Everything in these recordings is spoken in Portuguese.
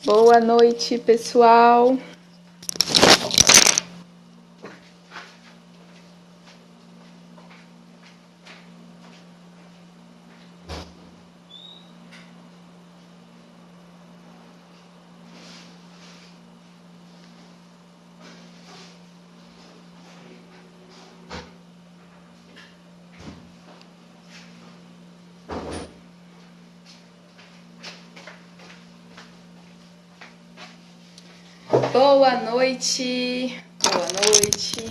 Boa noite, pessoal. Boa noite. Boa noite.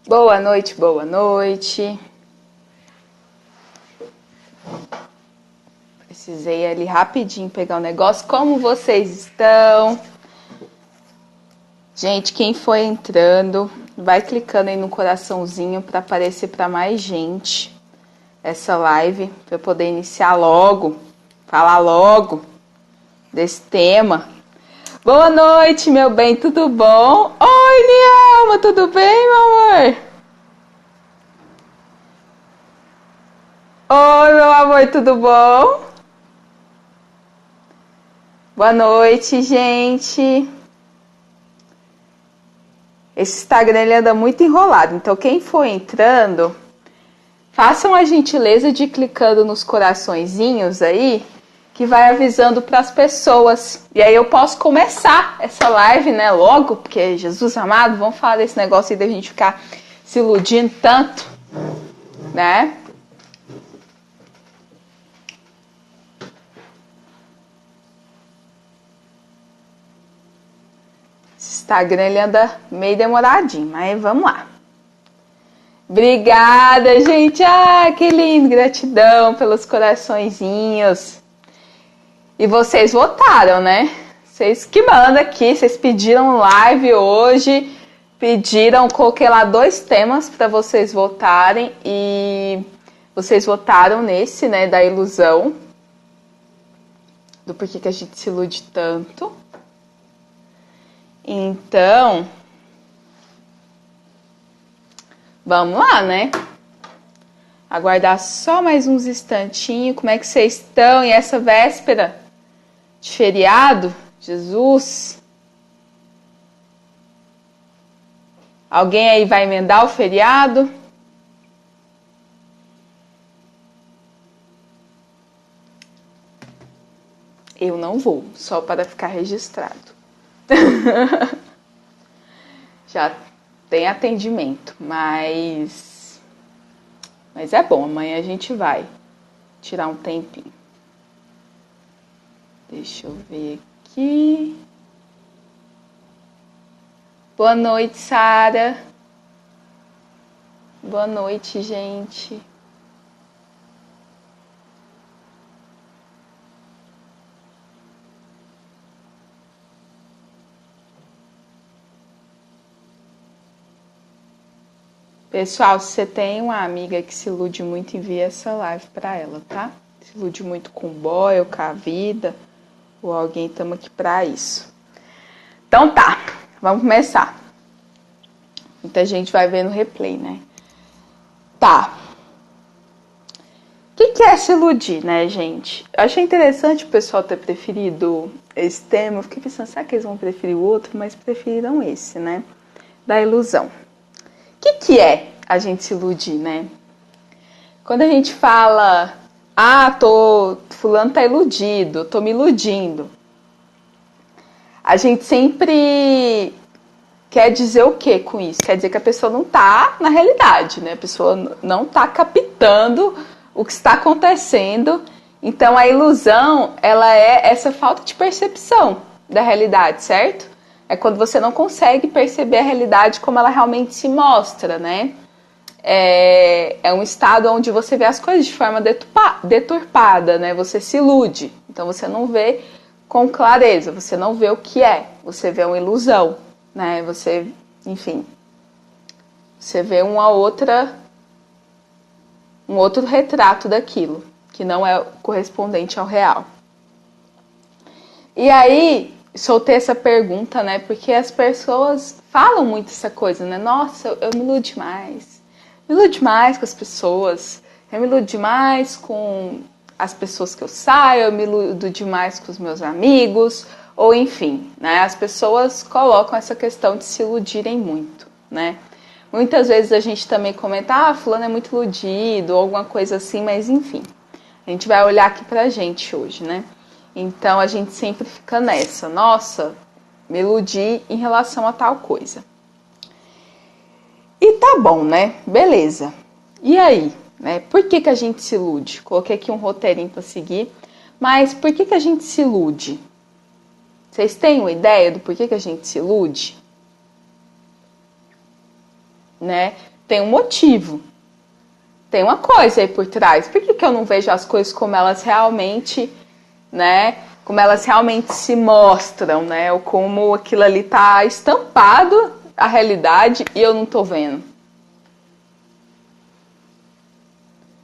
Boa noite, boa noite. Precisei ali rapidinho pegar um negócio. Como vocês estão? Gente, quem foi entrando, vai clicando aí no coraçãozinho para aparecer para mais gente essa live, para eu poder iniciar logo, falar logo desse tema. Boa noite, meu bem, tudo bom? Oi, Nielma, tudo bem, meu amor? Oi, meu amor, tudo bom? Boa noite, gente. Esse Instagram ele anda muito enrolado, então quem for entrando, façam a gentileza de ir clicando nos coraçõezinhos aí, que vai avisando para as pessoas. E aí eu posso começar essa live, né, logo, porque Jesus amado, vamos falar desse negócio aí da gente ficar se iludindo tanto, né? Esse Instagram ele anda meio demoradinho, mas vamos lá. Obrigada, gente. Ah, que lindo. Gratidão pelos coraçõezinhos. E vocês votaram, né? Vocês que mandam aqui, vocês pediram live hoje, pediram, coloquei lá 2 temas para vocês votarem e vocês votaram nesse, né, da ilusão, do porquê que a gente se ilude tanto. Então, vamos lá, né? Aguardar só mais uns instantinhos. Como é que vocês estão? E essa véspera de feriado? Jesus. Alguém aí vai emendar o feriado? Eu não vou, só para ficar registrado. Já tem atendimento, mas é bom, amanhã a gente vai tirar um tempinho. Deixa eu ver aqui. Boa noite, Sara. Boa noite, gente. Pessoal, se você tem uma amiga que se ilude muito, envia essa live para ela, tá? Se ilude muito com o boy ou com a vida, ou alguém, estamos aqui para isso. Então tá, vamos começar. Muita gente vai ver no replay, né? Tá. O que é se iludir, né, gente? Eu achei interessante o pessoal ter preferido esse tema. Eu fiquei pensando, será que eles vão preferir o outro? Mas preferiram esse, né? Da ilusão. O que é a gente se iludir, né? Quando a gente fala, fulano tá iludido, tô me iludindo. A gente sempre quer dizer o que com isso? Quer dizer que a pessoa não tá na realidade, né? A pessoa não tá captando o que está acontecendo. Então a ilusão, ela é essa falta de percepção da realidade, certo? É quando você não consegue perceber a realidade como ela realmente se mostra, né? É um estado onde você vê as coisas de forma deturpada, né? Você se ilude. Então você não vê com clareza, você não vê o que é. Você vê uma ilusão, né? Você, enfim, você vê um outro retrato daquilo, que não é correspondente ao real. E aí, soltei essa pergunta, né? Porque as pessoas falam muito essa coisa, né? Nossa, eu me iludo demais. Me iludo demais com as pessoas. Eu me iludo demais com as pessoas que eu saio, eu me iludo demais com os meus amigos, ou enfim, né? As pessoas colocam essa questão de se iludirem muito, né? Muitas vezes a gente também comenta, fulano é muito iludido, ou alguma coisa assim, mas enfim. A gente vai olhar aqui pra gente hoje, né? Então a gente sempre fica nessa, nossa, me iludi em relação a tal coisa. E tá bom, né? Beleza. E aí? Né? Por que a gente se ilude? Coloquei aqui um roteirinho para seguir, mas por que a gente se ilude? Vocês têm uma ideia do porquê que a gente se ilude? Né? Tem um motivo, tem uma coisa aí por trás. Por que eu não vejo as coisas como elas realmente, né? Como elas realmente se mostram, né? Ou como aquilo ali tá estampado a realidade e eu não tô vendo.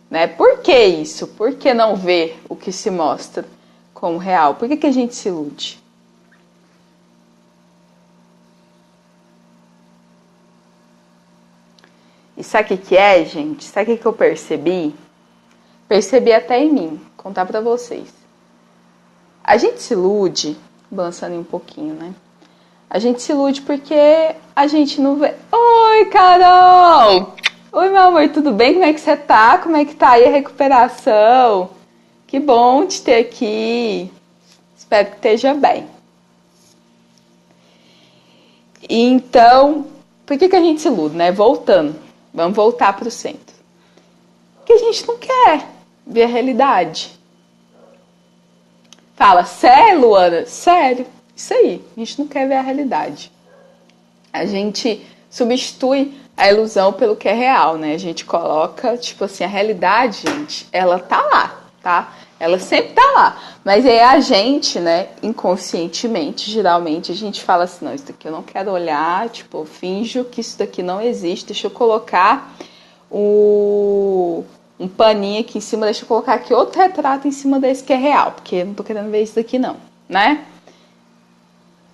Né? Por que isso? Por que não ver o que se mostra como real? Por que a gente se ilude? E sabe o que é, gente? Sabe o que eu percebi? Percebi até em mim. Vou contar pra vocês. A gente se ilude, balançando um pouquinho, né? A gente se ilude porque a gente não vê... Oi, Carol! Oi, meu amor, tudo bem? Como é que você tá? Como é que tá aí a recuperação? Que bom te ter aqui. Espero que esteja bem. Então, por que a gente se ilude, né? Voltando. Vamos voltar para o centro. Porque a gente não quer ver a realidade. Fala, sério, Luana? Sério. Isso aí. A gente não quer ver a realidade. A gente substitui a ilusão pelo que é real, né? A gente coloca, tipo assim, a realidade, gente, ela tá lá, tá? Ela sempre tá lá. Mas aí a gente, né, inconscientemente, geralmente, a gente fala assim, não, isso daqui eu não quero olhar, tipo, eu finjo que isso daqui não existe, deixa eu colocar um paninho aqui em cima, deixa eu colocar aqui outro retrato em cima desse que é real, porque eu não tô querendo ver isso daqui não, né?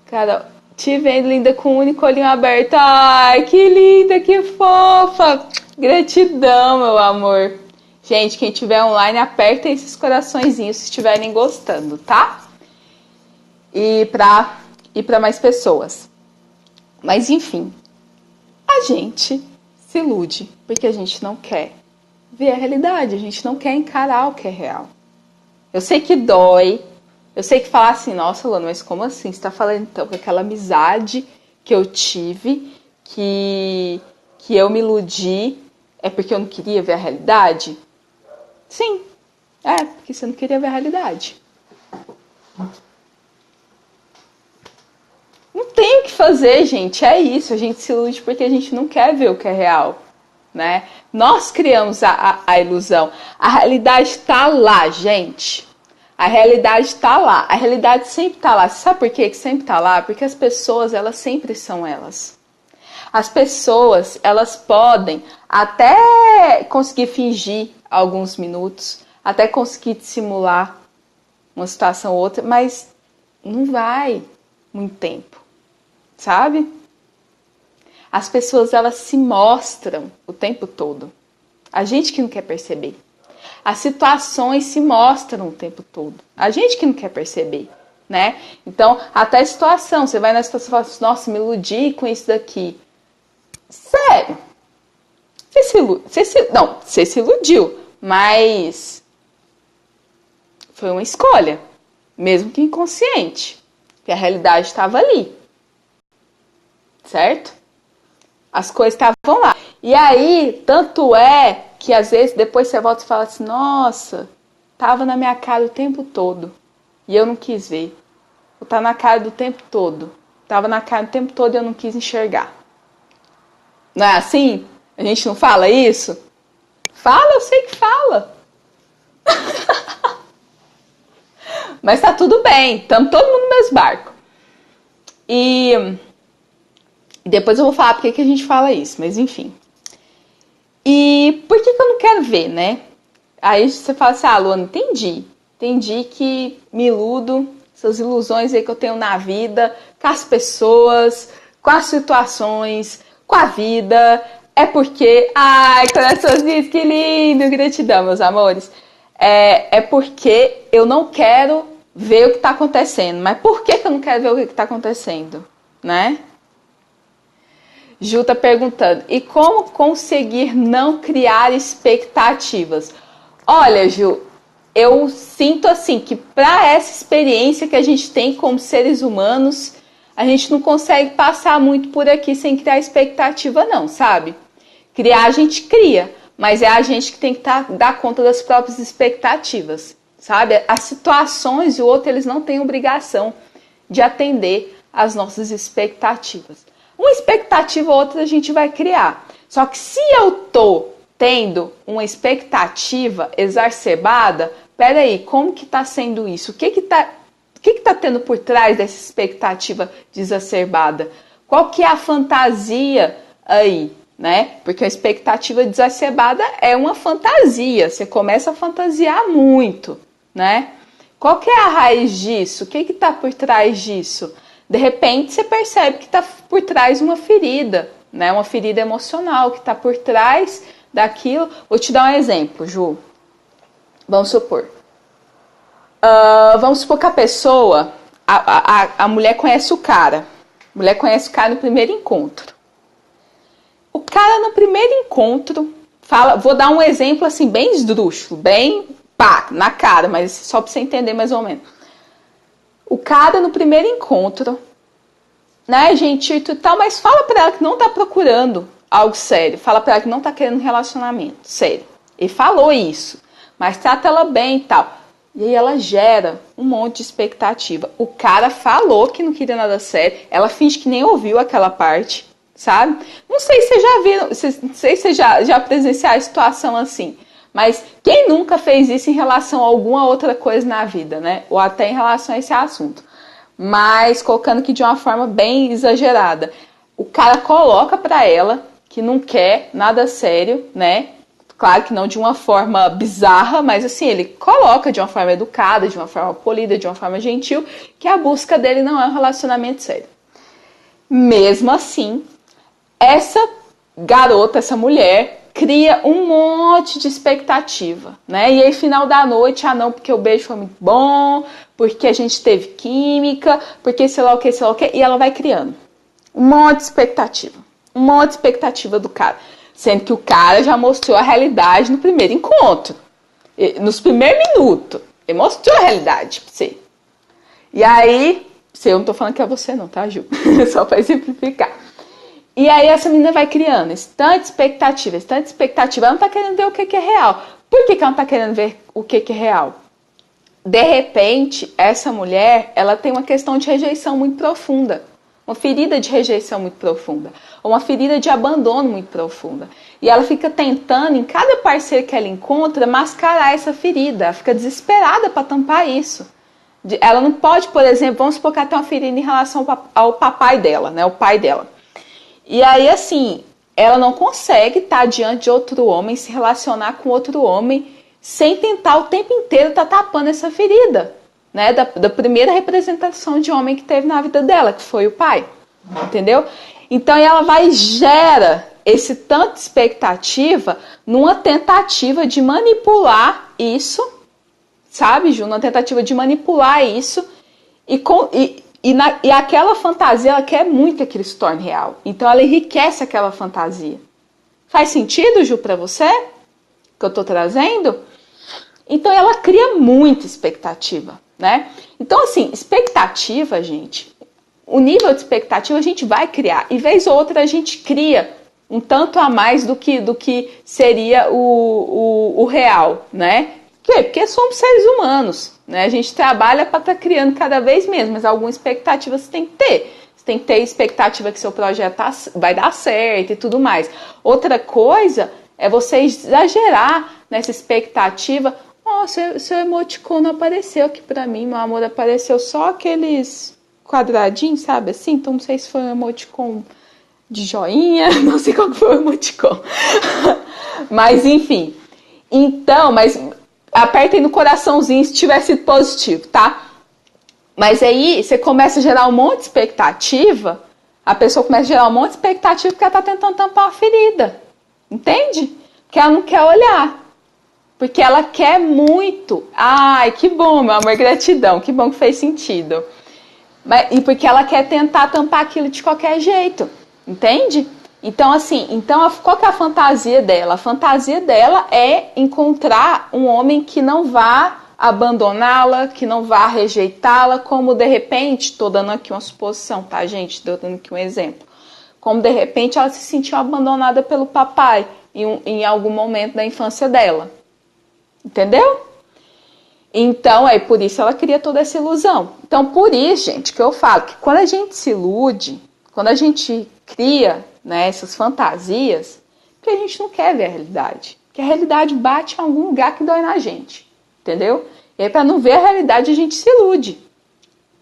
Cara, te vendo linda com o único olhinho aberto. Ai, que linda, que fofa. Gratidão, meu amor. Gente, quem tiver online, aperta esses coraçõezinhos se estiverem gostando, tá? E pra mais pessoas. Mas, enfim, a gente se ilude porque a gente não quer ver a realidade. A gente não quer encarar o que é real. Eu sei que dói. Eu sei que falar assim, nossa, Luana, mas como assim? Você tá falando então que aquela amizade que eu tive, que eu me iludi, é porque eu não queria ver a realidade? Sim, porque você não queria ver a realidade. Não tem o que fazer, gente, é isso. A gente se ilude porque a gente não quer ver o que é real, né? Nós criamos a ilusão. A realidade está lá, gente. A realidade está lá, a realidade sempre está lá. Sabe por quê que sempre está lá? Porque as pessoas, elas sempre são elas. As pessoas, elas podem até conseguir fingir alguns minutos, até conseguir dissimular uma situação ou outra, mas não vai muito tempo, sabe? As pessoas, elas se mostram o tempo todo. A gente que não quer perceber. As situações se mostram o tempo todo. A gente que não quer perceber, né? Então, até a situação, você vai na situação e fala assim, nossa, me iludi com isso daqui. Sério? Você se iludiu, mas foi uma escolha, mesmo que inconsciente, que a realidade estava ali, certo? As coisas estavam lá. E aí, tanto é que às vezes depois você volta e fala assim, nossa, tava na minha cara o tempo todo e eu não quis ver. Ou tá na cara do tempo todo. Tava na cara o tempo todo e eu não quis enxergar. Não é assim? A gente não fala isso? Fala, eu sei que fala. Mas tá tudo bem, estamos todo mundo no mesmo barco. E depois eu vou falar porque que a gente fala isso, mas enfim. E por que eu não quero ver, né? Aí você fala assim, Luana, entendi que me iludo, essas ilusões aí que eu tenho na vida, com as pessoas, com as situações, com a vida, é porque, ai, coraçãozinhos, que lindo, gratidão, meus amores. é porque eu não quero ver o que está acontecendo. Mas por que eu não quero ver o que está acontecendo? Né? Ju tá perguntando, e como conseguir não criar expectativas? Olha, Ju, eu sinto assim que para essa experiência que a gente tem como seres humanos, a gente não consegue passar muito por aqui sem criar expectativa não, sabe? Criar a gente cria, mas é a gente que tem que dar conta das próprias expectativas, sabe? As situações e o outro, eles não têm obrigação de atender às nossas expectativas. Uma expectativa ou outra a gente vai criar. Só que se eu tô tendo uma expectativa exacerbada, peraí, como que tá sendo isso? O que tá tendo por trás dessa expectativa exacerbada? Qual que é a fantasia aí, né? Porque a expectativa exacerbada é uma fantasia. Você começa a fantasiar muito, né? Qual que é a raiz disso? O que tá por trás disso? De repente, você percebe que está por trás uma ferida, né? Uma ferida emocional que está por trás daquilo. Vou te dar um exemplo, Ju. Vamos supor. Vamos supor que a pessoa, a mulher conhece o cara. A mulher conhece o cara no primeiro encontro. O cara no primeiro encontro fala, vou dar um exemplo assim bem esdrúxulo, bem pá, na cara, mas só para você entender mais ou menos. O cara no primeiro encontro, né, gentil e tal, mas fala pra ela que não tá procurando algo sério. Fala pra ela que não tá querendo um relacionamento sério. Ele falou isso, mas trata ela bem e tal. E aí ela gera um monte de expectativa. O cara falou que não queria nada sério, ela finge que nem ouviu aquela parte, sabe? Não sei se vocês já viram, não sei se vocês já presenciaram a situação assim. Mas quem nunca fez isso em relação a alguma outra coisa na vida, né? Ou até em relação a esse assunto. Mas colocando aqui de uma forma bem exagerada. O cara coloca pra ela que não quer nada sério, né? Claro que não de uma forma bizarra, mas assim, ele coloca de uma forma educada, de uma forma polida, de uma forma gentil, que a busca dele não é um relacionamento sério. Mesmo assim, essa garota, essa mulher, cria um monte de expectativa, né? E aí, final da noite, porque o beijo foi muito bom, porque a gente teve química, porque sei lá o que, e ela vai criando um monte de expectativa do cara, sendo que o cara já mostrou a realidade no primeiro encontro, nos primeiros minutos, ele mostrou a realidade pra você. E aí, eu não tô falando que é você não, tá, Ju? Só pra simplificar. E aí essa menina vai criando tanta expectativa, ela não tá querendo ver o que é real. Por que ela não tá querendo ver o que é real? De repente, essa mulher, ela tem uma questão de rejeição muito profunda. Uma ferida de rejeição muito profunda. Ou uma ferida de abandono muito profunda. E ela fica tentando, em cada parceiro que ela encontra, mascarar essa ferida. Ela fica desesperada para tampar isso. Ela não pode, por exemplo, vamos supor que ela tem uma ferida em relação ao papai dela, né? O pai dela. E aí, assim, ela não consegue estar diante de outro homem, se relacionar com outro homem, sem tentar o tempo inteiro estar tapando essa ferida, né? Da primeira representação de homem que teve na vida dela, que foi o pai, entendeu? Então, ela vai e gera esse tanto de expectativa numa tentativa de manipular isso, sabe, Ju? Numa tentativa de manipular isso e aquela fantasia, ela quer muito que aquilo se torne real. Então, ela enriquece aquela fantasia. Faz sentido, Ju, para você? Que eu tô trazendo? Então, ela cria muita expectativa, né? Então, assim, expectativa, gente, o nível de expectativa a gente vai criar. E vez ou outra a gente cria um tanto a mais do que seria o real, né? Por quê? Porque somos seres humanos, né? A gente trabalha para estar criando cada vez menos, mas alguma expectativa você tem que ter. Você tem que ter expectativa que seu projeto vai dar certo e tudo mais. Outra coisa é você exagerar nessa expectativa. Seu emoticon não apareceu aqui para mim, meu amor, apareceu só aqueles quadradinhos, sabe assim? Então não sei se foi um emoticon de joinha, não sei qual que foi o emoticon. Mas enfim. Então, mas apertem no coraçãozinho se tiver sido positivo, tá? Mas aí você começa a gerar um monte de expectativa, a pessoa começa a gerar um monte de expectativa porque ela tá tentando tampar uma ferida. Entende? Porque ela não quer olhar. Porque ela quer muito. Ai, que bom, meu amor, gratidão, que bom que fez sentido. E porque ela quer tentar tampar aquilo de qualquer jeito, entende? Então, assim, qual que é a fantasia dela? A fantasia dela é encontrar um homem que não vá abandoná-la, que não vá rejeitá-la, como de repente, estou dando aqui uma suposição, tá, gente? Estou dando aqui um exemplo. Como de repente ela se sentiu abandonada pelo papai em algum momento da infância dela. Entendeu? Então, por isso ela cria toda essa ilusão. Então, por isso, gente, que eu falo que quando a gente se ilude, quando a gente cria, né, essas fantasias, porque a gente não quer ver a realidade. Porque a realidade bate em algum lugar que dói na gente. Entendeu? E aí, para não ver a realidade, a gente se ilude.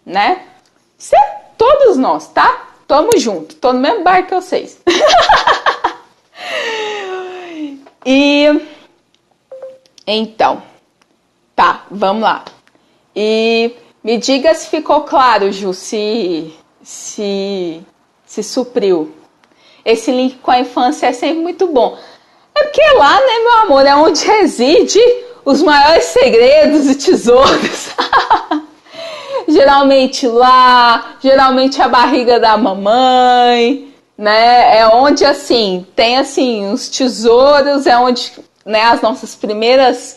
Né? Isso é todos nós, tá? Tamo junto. Tô no mesmo barco que vocês. Então, tá, vamos lá. E me diga se ficou claro, Ju, se supriu. Esse link com a infância é sempre muito bom. É porque lá, né, meu amor, é onde reside os maiores segredos e tesouros. Geralmente lá, geralmente a barriga da mamãe, né? É onde, assim, tem, assim, os tesouros, é onde, né, os nossos primeiros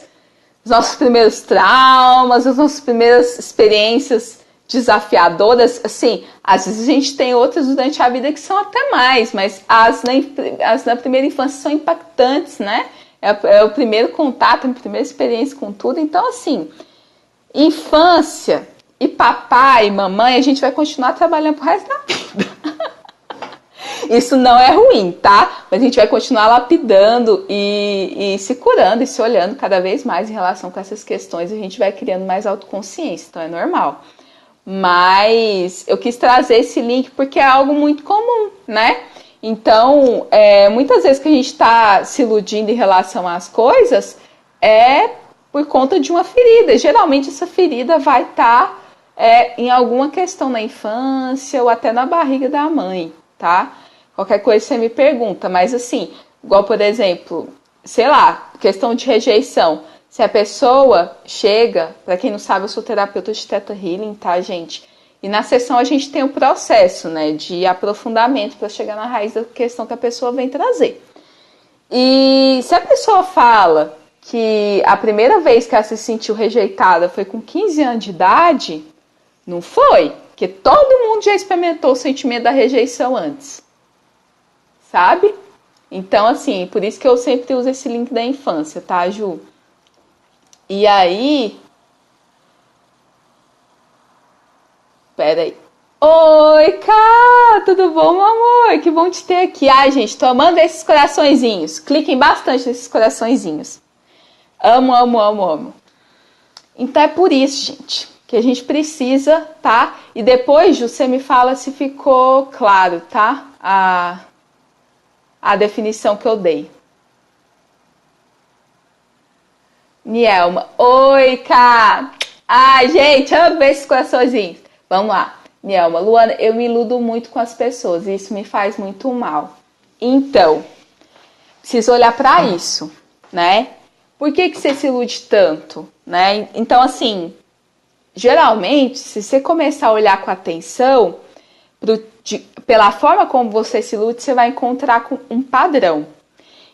traumas, as nossas primeiras experiências desafiadoras, assim, às vezes a gente tem outras durante a vida que são até mais, mas as na primeira infância são impactantes, né? É o primeiro contato, a primeira experiência com tudo. Então, assim, infância e papai e mamãe, a gente vai continuar trabalhando pro resto da vida. Isso não é ruim, tá? Mas a gente vai continuar lapidando e se curando e se olhando cada vez mais em relação com essas questões. A gente vai criando mais autoconsciência, então é normal. Mas eu quis trazer esse link porque é algo muito comum, né? Então, muitas vezes que a gente está se iludindo em relação às coisas é por conta de uma ferida. Geralmente essa ferida vai estar em alguma questão na infância ou até na barriga da mãe, tá? Qualquer coisa você me pergunta, mas assim, igual por exemplo, sei lá, questão de rejeição. Se a pessoa chega, para quem não sabe, eu sou terapeuta de Theta Healing, tá, gente? E na sessão a gente tem um processo, né, de aprofundamento para chegar na raiz da questão que a pessoa vem trazer. E se a pessoa fala que a primeira vez que ela se sentiu rejeitada foi com 15 anos de idade, não foi, porque todo mundo já experimentou o sentimento da rejeição antes. Sabe? Então, assim, por isso que eu sempre uso esse link da infância, tá, Ju? E aí... Peraí. Oi, Cá! Tudo bom, meu amor? Que bom te ter aqui. Ai, gente, tô amando esses coraçõezinhos. Cliquem bastante nesses coraçõezinhos. Amo, amo, amo, amo. Então é por isso, gente, que a gente precisa, tá? E depois, Ju, você me fala se ficou claro, tá? A definição que eu dei. Nielma. Oi, Cá! Ai, gente, amo ver esses coraçõezinhos. Vamos lá. Nielma. Luana, eu me iludo muito com as pessoas e isso me faz muito mal. Então, preciso olhar para isso, né? Por que você se ilude tanto, né? Então, assim, geralmente, se você começar a olhar com atenção, pela forma como você se ilude, você vai encontrar com um padrão.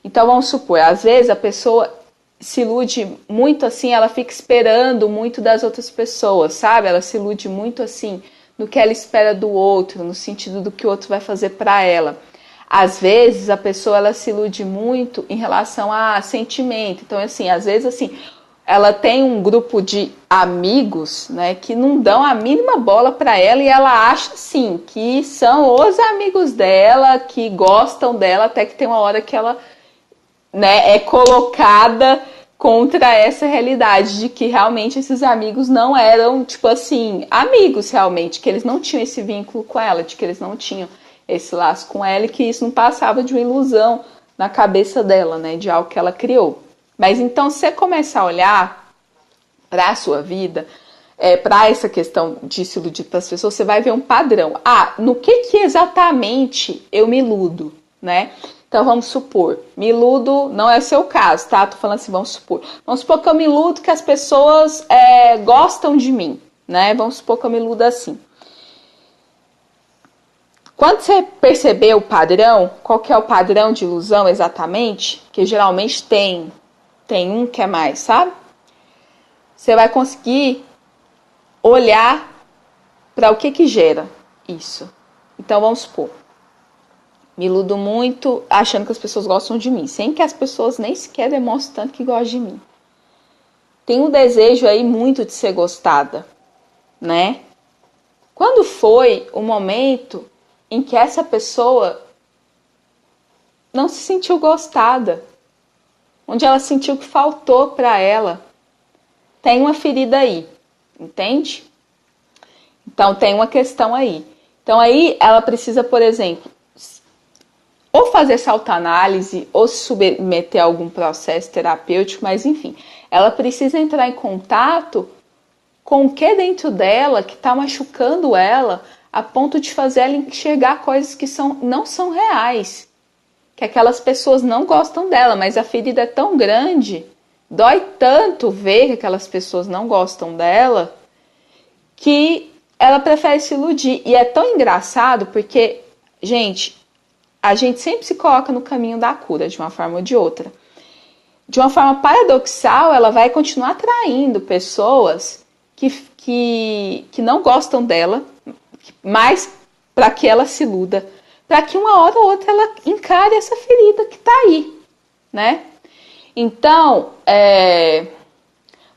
Então, vamos supor, às vezes a pessoa se ilude muito assim, ela fica esperando muito das outras pessoas, sabe? Ela se ilude muito assim, no que ela espera do outro, no sentido do que o outro vai fazer para ela. Às vezes, a pessoa ela se ilude muito em relação a sentimento. Então, assim, às vezes, assim, ela tem um grupo de amigos, né, que não dão a mínima bola para ela e ela acha, assim, que são os amigos dela, que gostam dela, até que tem uma hora que ela, né, é colocada contra essa realidade de que realmente esses amigos não eram, tipo assim, amigos realmente, que eles não tinham esse vínculo com ela, de que eles não tinham esse laço com ela e que isso não passava de uma ilusão na cabeça dela, né, de algo que ela criou. Mas então, se você começar a olhar para a sua vida, para essa questão de se iludir para as pessoas, você vai ver um padrão. No que exatamente eu me iludo, né? Então vamos supor, me iludo, não é o seu caso, tá? Tô falando assim, vamos supor. Vamos supor que eu me iludo que as pessoas gostam de mim, né? Vamos supor que eu me iludo assim. Quando você perceber o padrão, qual que é o padrão de ilusão exatamente? Que geralmente tem um que é mais, sabe? Você vai conseguir olhar para o que gera isso. Então vamos supor, me iludo muito achando que as pessoas gostam de mim, sem que as pessoas nem sequer demonstrem tanto que gostam de mim. Tem um desejo aí muito de ser gostada, né? Quando foi o momento em que essa pessoa não se sentiu gostada, onde ela sentiu que faltou para ela, tem uma ferida aí, entende? Então tem uma questão aí. Então aí ela precisa, por exemplo, ou fazer essa autoanálise, ou se submeter a algum processo terapêutico, mas enfim, ela precisa entrar em contato com o que dentro dela que está machucando ela, a ponto de fazer ela enxergar coisas que não são reais. Que aquelas pessoas não gostam dela, mas a ferida é tão grande, dói tanto ver que aquelas pessoas não gostam dela, que ela prefere se iludir. E é tão engraçado porque, gente, a gente sempre se coloca no caminho da cura, de uma forma ou de outra. De uma forma paradoxal, ela vai continuar atraindo pessoas que não gostam dela, mas para que ela se iluda, para que uma hora ou outra ela encare essa ferida que está aí, né? Então,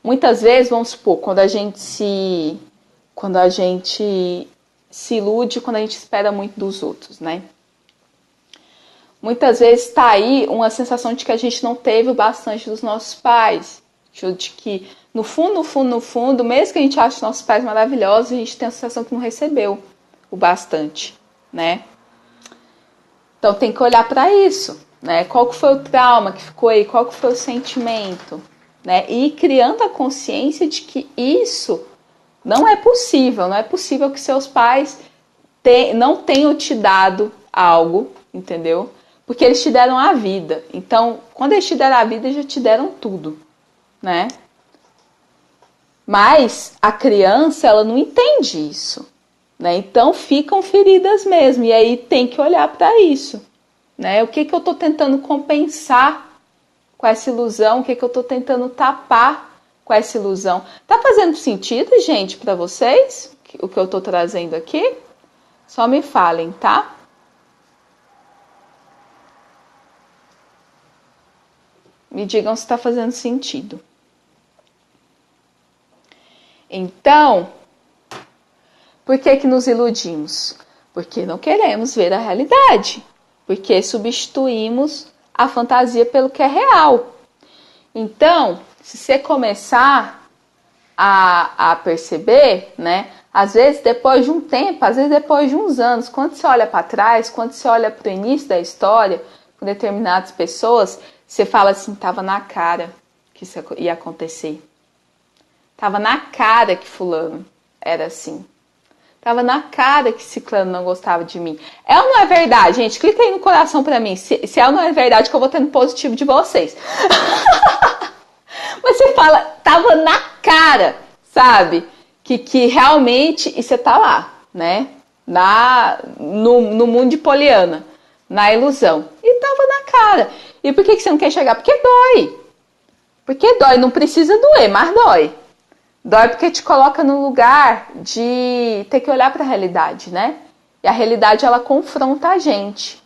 muitas vezes, vamos supor, quando a gente se ilude, quando a gente espera muito dos outros, né? Muitas vezes está aí uma sensação de que a gente não teve o bastante dos nossos pais, de que no fundo, mesmo que a gente ache nossos pais maravilhosos, a gente tem a sensação que não recebeu o bastante, né? Então tem que olhar para isso, né? Qual que foi o trauma que ficou aí? Qual que foi o sentimento? Né? E ir criando a consciência de que isso não é possível. Não é possível que seus pais não tenham te dado algo, entendeu? Porque eles te deram a vida. Então, quando eles te deram a vida, eles já te deram tudo, né? Mas a criança, ela não entende isso, né? Então ficam feridas mesmo, e aí tem que olhar para isso, né? O que eu estou tentando compensar com essa ilusão? O que eu estou tentando tapar com essa ilusão? Tá fazendo sentido, gente, para vocês? O que eu estou trazendo aqui? Só me falem, tá? Me digam se está fazendo sentido. Então, por que nos iludimos? Porque não queremos ver a realidade. Porque substituímos a fantasia pelo que é real. Então, se você começar a perceber, né? Às vezes depois de um tempo, às vezes depois de uns anos, quando você olha para trás, quando você olha para o início da história, com determinadas pessoas, você fala assim, estava na cara que isso ia acontecer. Estava na cara que fulano era assim. Tava na cara que ciclano não gostava de mim. É ou não é verdade, gente? Clica aí no coração pra mim. Se é ou não é verdade que eu vou tendo positivo de vocês. Mas você fala, tava na cara, sabe? Que realmente, e você tá lá, né? No mundo de Poliana, na ilusão. E tava na cara. E por que você não quer enxergar? Porque dói. Porque dói, não precisa doer, mas dói. Dói porque te coloca no lugar de ter que olhar para a realidade, né? E a realidade, ela confronta a gente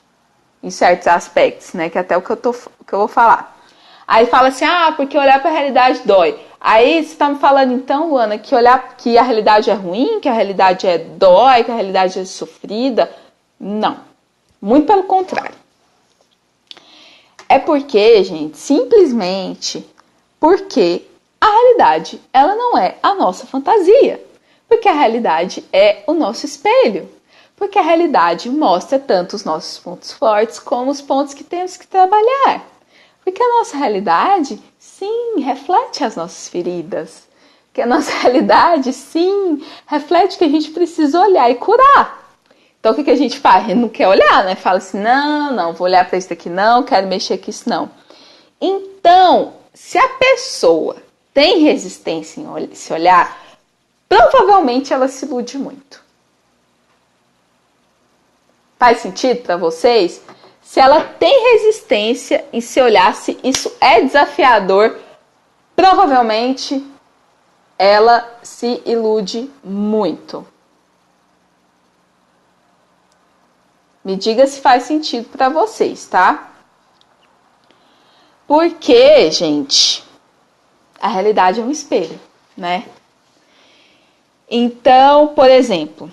em certos aspectos, né? Que é até o que eu vou falar. Aí fala assim, porque olhar para a realidade dói. Aí você tá me falando então, Luana, que a realidade é ruim, que a realidade dói, que a realidade é sofrida. Não. Muito pelo contrário. É porque, gente, simplesmente porque a realidade, ela não é a nossa fantasia, porque a realidade é o nosso espelho, porque a realidade mostra tanto os nossos pontos fortes como os pontos que temos que trabalhar, porque a nossa realidade, sim, reflete as nossas feridas, porque a nossa realidade, sim, reflete que a gente precisa olhar e curar. Então, o que a gente faz? A gente não quer olhar, né? Fala assim, não, vou olhar para isso aqui não, quero mexer com isso não. Então, se a pessoa tem resistência em se olhar, provavelmente ela se ilude muito. Faz sentido para vocês? Se ela tem resistência em se olhar, se isso é desafiador, provavelmente ela se ilude muito. Me diga se faz sentido para vocês, tá? Porque, gente, a realidade é um espelho, né? Então, por exemplo,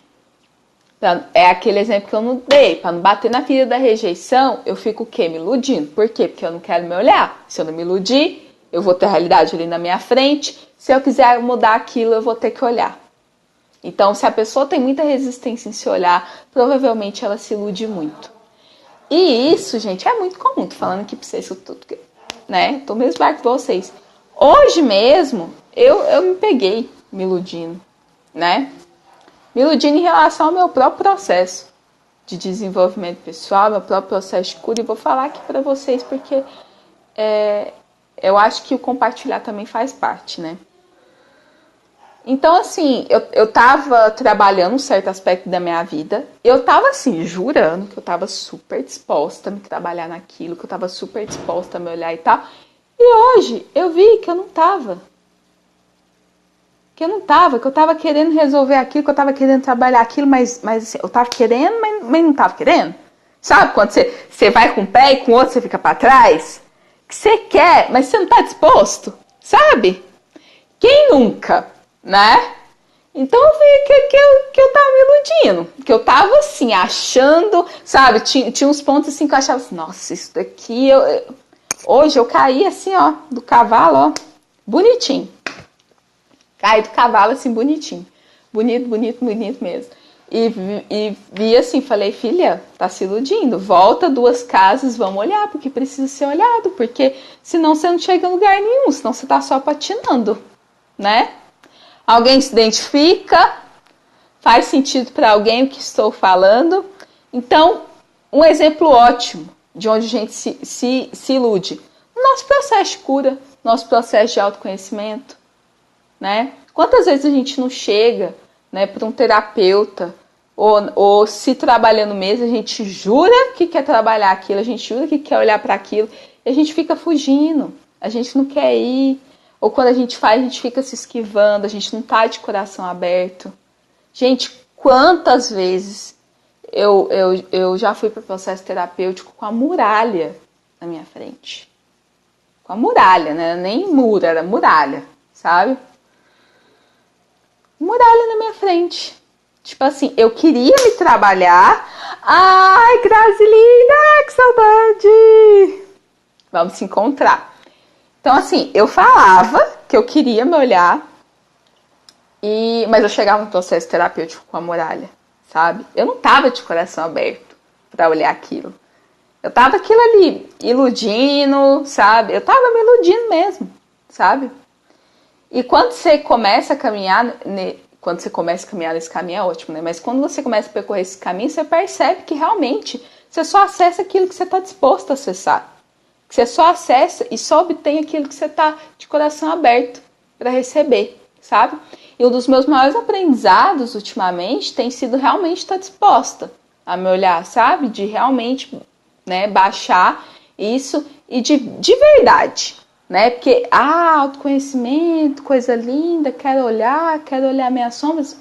é aquele exemplo que eu não dei, para não bater na ferida da rejeição, eu fico o quê? Me iludindo. Por quê? Porque eu não quero me olhar. Se eu não me iludir, eu vou ter a realidade ali na minha frente. Se eu quiser mudar aquilo, eu vou ter que olhar. Então, se a pessoa tem muita resistência em se olhar, provavelmente ela se ilude muito. E isso, gente, é muito comum. Tô falando aqui pra vocês tudo, né? Tô mesmo barco com vocês. Hoje mesmo, eu me peguei me iludindo, né? Me iludindo em relação ao meu próprio processo de desenvolvimento pessoal, meu próprio processo de cura. E vou falar aqui pra vocês porque eu acho que o compartilhar também faz parte, né? Então, assim, eu tava trabalhando um certo aspecto da minha vida. Eu tava, assim, jurando que eu tava super disposta a me trabalhar naquilo, que eu tava super disposta a me olhar e tal. E hoje eu vi que eu não tava. Que eu tava querendo resolver aquilo, que eu tava querendo trabalhar aquilo, mas assim, eu tava querendo, mas não tava querendo. Sabe quando você vai com um pé e com o outro você fica pra trás? Que você quer, mas você não tá disposto, sabe? Quem nunca? Né? Então eu vi que eu tava me iludindo, que eu tava assim, achando, sabe, tinha uns pontos assim que eu achava assim, nossa, isso daqui, hoje eu caí assim, ó, do cavalo, ó, bonitinho, caí do cavalo assim, bonitinho, bonito mesmo, e vi assim, falei, filha, tá se iludindo, volta 2 casas, vamos olhar, porque precisa ser olhado, porque senão você não chega em lugar nenhum, senão você tá só patinando, né? Alguém se identifica? Faz sentido para alguém o que estou falando? Então, um exemplo ótimo de onde a gente se ilude. Nosso processo de cura, nosso processo de autoconhecimento, né? Quantas vezes a gente não chega, né, para um terapeuta ou se trabalhando mesmo, a gente jura que quer trabalhar aquilo, a gente jura que quer olhar para aquilo e a gente fica fugindo, a gente não quer ir. Ou quando a gente faz, a gente fica se esquivando, a gente não tá de coração aberto. Gente, quantas vezes eu já fui para o processo terapêutico com a muralha na minha frente. Com a muralha, né? Nem muro, era muralha, sabe? Muralha na minha frente. Tipo assim, eu queria me trabalhar. Ai, Grazilinda, que saudade! Vamos se encontrar. Então, assim, eu falava que eu queria me olhar, mas eu chegava no processo terapêutico com a muralha, sabe? Eu não tava de coração aberto para olhar aquilo. Eu tava aquilo ali, iludindo, sabe? Eu tava me iludindo mesmo, sabe? E quando você começa a caminhar, quando você começa a caminhar nesse caminho é ótimo, né? Mas quando você começa a percorrer esse caminho, você percebe que realmente você só acessa aquilo que você está disposto a acessar. Que você só acessa e só obtém aquilo que você está de coração aberto para receber, sabe? E um dos meus maiores aprendizados ultimamente tem sido realmente estar disposta a me olhar, sabe? De realmente, né, baixar isso e de verdade, né? Porque, autoconhecimento, coisa linda, quero olhar minhas sombras.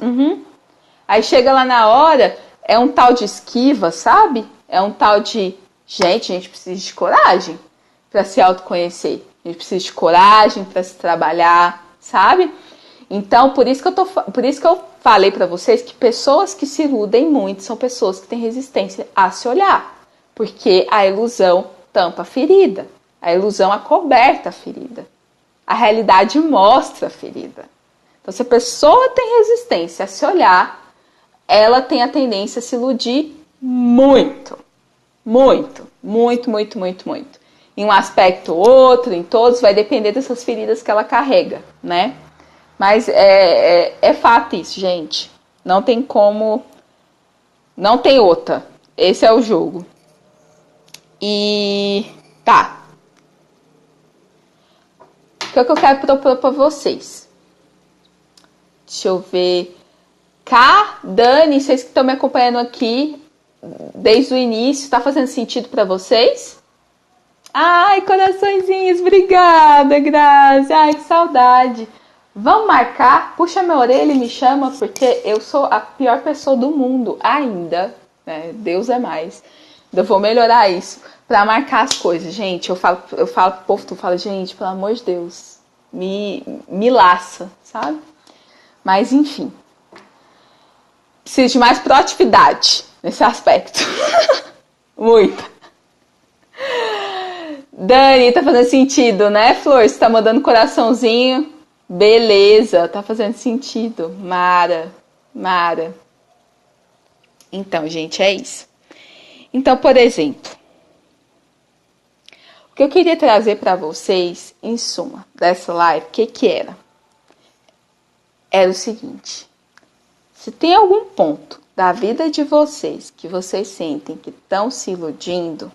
Aí chega lá na hora, é um tal de esquiva, sabe? É um tal de, gente, a gente precisa de coragem para se autoconhecer. A gente precisa de coragem para se trabalhar, sabe? Então, por isso que eu falei para vocês que pessoas que se iludem muito são pessoas que têm resistência a se olhar, porque a ilusão tampa a ferida, a ilusão acoberta a ferida, a realidade mostra a ferida. Então, se a pessoa tem resistência a se olhar, ela tem a tendência a se iludir muito. Em um aspecto ou outro, em todos, vai depender dessas feridas que ela carrega, né? Mas é fato isso, gente. Não tem como Não tem outra. Esse é o jogo. E tá. O que é que eu quero propor pra vocês? Deixa eu ver. Dani, vocês que estão me acompanhando aqui desde o início, tá fazendo sentido pra vocês? Ai, coraçõezinhos, obrigada, Grazi. Ai, que saudade. Vamos marcar? Puxa minha orelha e me chama, porque eu sou a pior pessoa do mundo ainda. Né? Deus é mais. Eu vou melhorar isso pra marcar as coisas. Gente, eu falo pro povo, tu fala, gente, pelo amor de Deus, me laça, sabe? Mas, enfim. Preciso de mais proatividade nesse aspecto. Muita. Dani, tá fazendo sentido, né, Flor? Você tá mandando coraçãozinho. Beleza, tá fazendo sentido. Mara. Então, gente, é isso. Então, por exemplo, o que eu queria trazer para vocês, em suma, dessa live, o que era? Era o seguinte. Se tem algum ponto da vida de vocês que vocês sentem que estão se iludindo,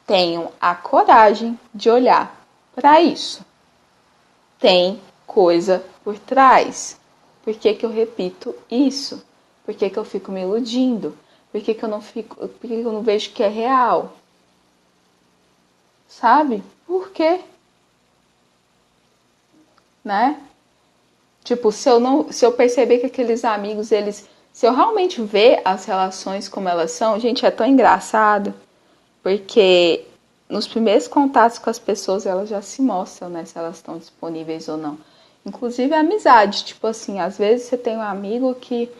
tenham a coragem de olhar para isso. Tem coisa por trás. Por que eu repito isso? Por que eu fico me iludindo? Por que eu não vejo que é real? Sabe? Por quê? Né? Tipo, se eu perceber que aqueles amigos, se eu realmente ver as relações como elas são, gente, é tão engraçado, porque nos primeiros contatos com as pessoas, elas já se mostram, né, se elas estão disponíveis ou não. Inclusive a amizade, tipo assim, às vezes você tem um amigo que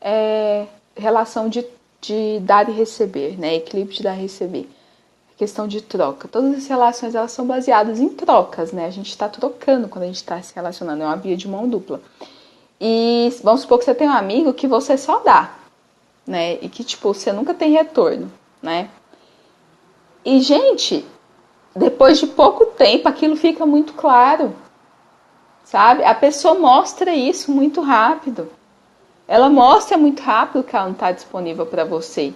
é relação de dar e receber, né, equilíbrio de dar e receber. Questão de troca. Todas as relações, elas são baseadas em trocas, né? A gente está trocando quando a gente está se relacionando. É uma via de mão dupla. E vamos supor que você tem um amigo que você só dá, né? E que, tipo, você nunca tem retorno, né? E, gente, depois de pouco tempo, aquilo fica muito claro, sabe? A pessoa mostra isso muito rápido. Ela mostra muito rápido que ela não está disponível para você.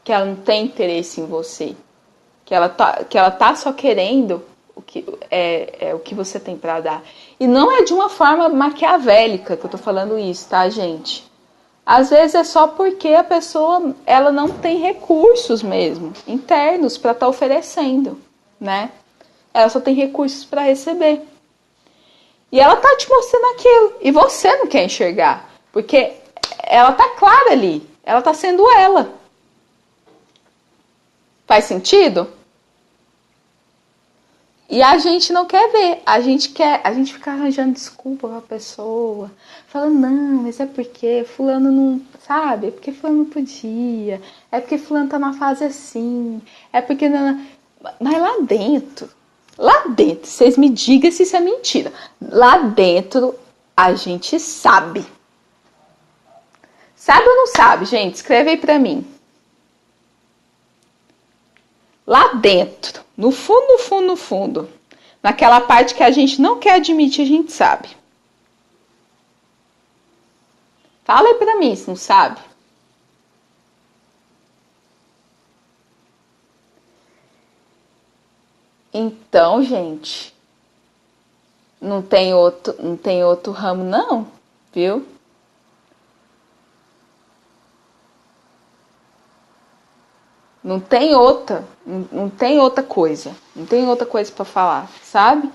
Que ela não tem interesse em você. Que ela tá só querendo o que você tem para dar. E não é de uma forma maquiavélica que eu tô falando isso, tá, gente? Às vezes é só porque a pessoa ela não tem recursos mesmo, internos, para estar oferecendo, né? Ela só tem recursos para receber. E ela tá te mostrando aquilo. E você não quer enxergar. Porque ela tá clara ali. Ela tá sendo ela. Faz sentido? E a gente não quer ver, a gente fica arranjando desculpa pra pessoa, falando, não, mas é porque fulano não, sabe, é porque fulano não podia, é porque fulano tá numa fase assim, é porque não, mas lá dentro, vocês me digam se isso é mentira, lá dentro a gente sabe. Sabe ou não sabe, gente? Escreve aí pra mim. Lá dentro, no fundo, naquela parte que a gente não quer admitir, a gente sabe. Fala aí pra mim se não sabe. Então, gente, não tem outro ramo não, viu? Não tem outra coisa. Não tem outra coisa para falar, sabe?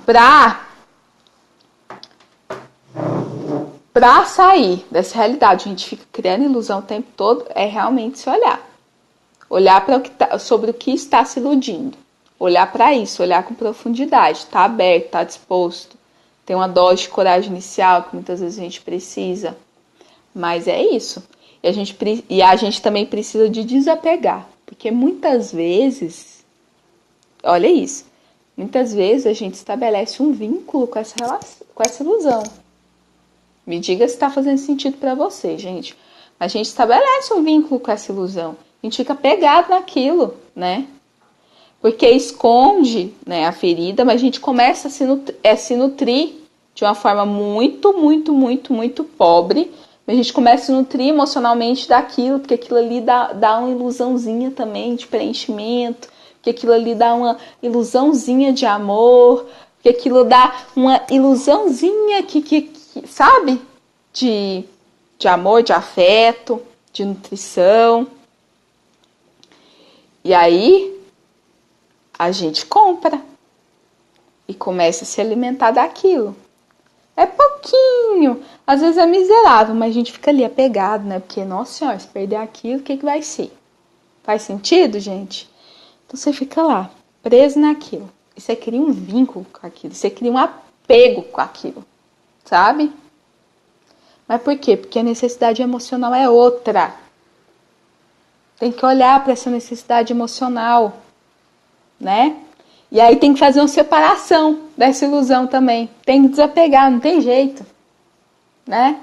Pra sair dessa realidade, a gente fica criando ilusão o tempo todo, é realmente se olhar. Olhar sobre o que está se iludindo. Olhar para isso, olhar com profundidade, tá aberto, tá disposto. Tem uma dose de coragem inicial que muitas vezes a gente precisa. Mas é isso. E a gente também precisa de desapegar. Porque muitas vezes, olha isso, muitas vezes a gente estabelece um vínculo com essa relação, com essa ilusão. Me diga se está fazendo sentido para você, gente. A gente estabelece um vínculo com essa ilusão. A gente fica pegado naquilo, né? Porque esconde, né, a ferida, mas a gente começa a se nutrir de uma forma muito, muito, muito, muito pobre A gente começa a nutrir emocionalmente daquilo, porque aquilo ali dá uma ilusãozinha também de preenchimento, porque aquilo ali dá uma ilusãozinha de amor, porque aquilo dá uma ilusãozinha sabe? De amor, de afeto, de nutrição. E aí, a gente compra e começa a se alimentar daquilo. É pouquinho, às vezes é miserável, mas a gente fica ali apegado, né? Porque, nossa senhora, se perder aquilo, o que vai ser? Faz sentido, gente? Então você fica lá, preso naquilo. E você cria um vínculo com aquilo, você cria um apego com aquilo, sabe? Mas por quê? Porque a necessidade emocional é outra. Tem que olhar para essa necessidade emocional, né? E aí tem que fazer uma separação dessa ilusão também. Tem que desapegar, não tem jeito, né?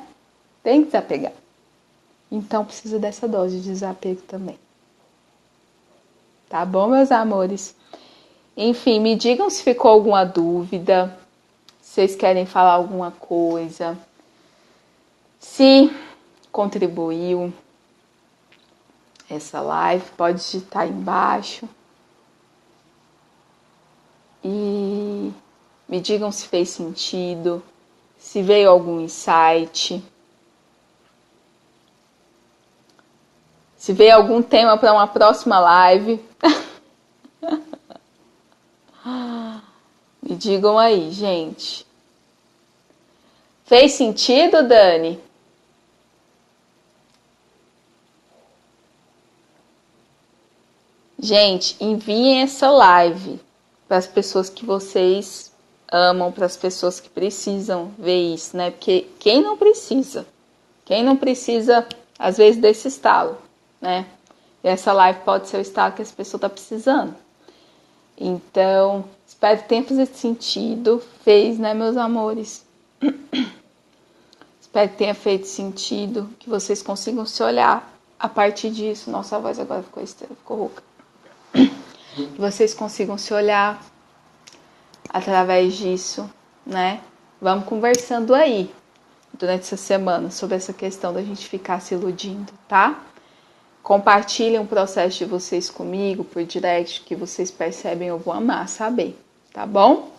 Tem que desapegar. Então precisa dessa dose de desapego também. Tá bom, meus amores? Enfim, me digam se ficou alguma dúvida, se vocês querem falar alguma coisa, se contribuiu essa live, pode digitar aí embaixo. E me digam se fez sentido, se veio algum insight, se veio algum tema para uma próxima live. Me digam aí, gente. Fez sentido, Dani? Gente, enviem essa live para as pessoas que vocês amam, para as pessoas que precisam ver isso, né? Porque quem não precisa, às vezes, desse estalo, né? E essa live pode ser o estalo que essa pessoa está precisando. Então, espero que tenha feito sentido. Fez, né, meus amores? Espero que tenha feito sentido, que vocês consigam se olhar a partir disso. Nossa, a voz agora ficou rouca. Que vocês consigam se olhar através disso, né? Vamos conversando aí durante essa semana sobre essa questão da gente ficar se iludindo, tá? Compartilhem o processo de vocês comigo por direct, que vocês percebem, eu vou amar saber, tá bom?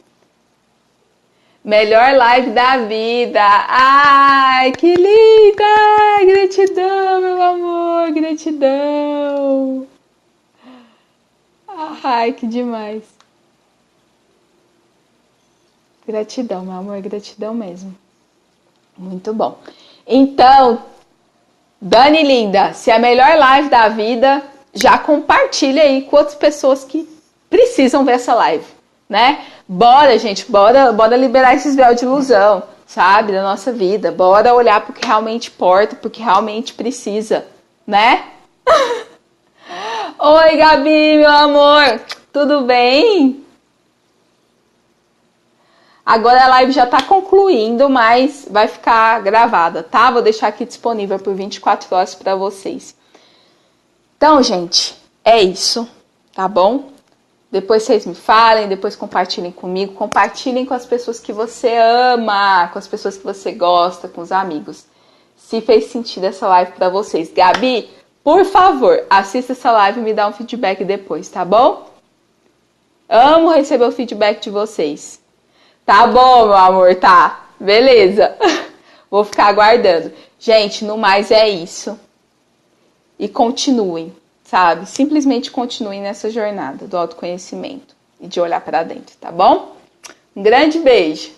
Melhor live da vida! Ai, que linda! Gratidão, meu amor, gratidão! Ai, que demais! Gratidão, meu amor, gratidão mesmo. Muito bom. Então, Dani linda, se é a melhor live da vida, já compartilha aí com outras pessoas que precisam ver essa live, né? Bora, gente, bora liberar esses véus de ilusão, sabe, da nossa vida. Bora olhar pro que realmente importa, pro que realmente precisa, né? Oi, Gabi, meu amor, tudo bem? Agora a live já tá concluindo, mas vai ficar gravada, tá? Vou deixar aqui disponível por 24 horas para vocês. Então, gente, é isso, tá bom? Depois vocês me falem, depois compartilhem comigo, compartilhem com as pessoas que você ama, com as pessoas que você gosta, com os amigos. Se fez sentido essa live para vocês. Gabi, por favor, assista essa live e me dá um feedback depois, tá bom? Amo receber o feedback de vocês. Tá bom, meu amor, tá. Beleza. Vou ficar aguardando. Gente, no mais é isso. E continuem, sabe? Simplesmente continuem nessa jornada do autoconhecimento e de olhar para dentro, tá bom? Um grande beijo.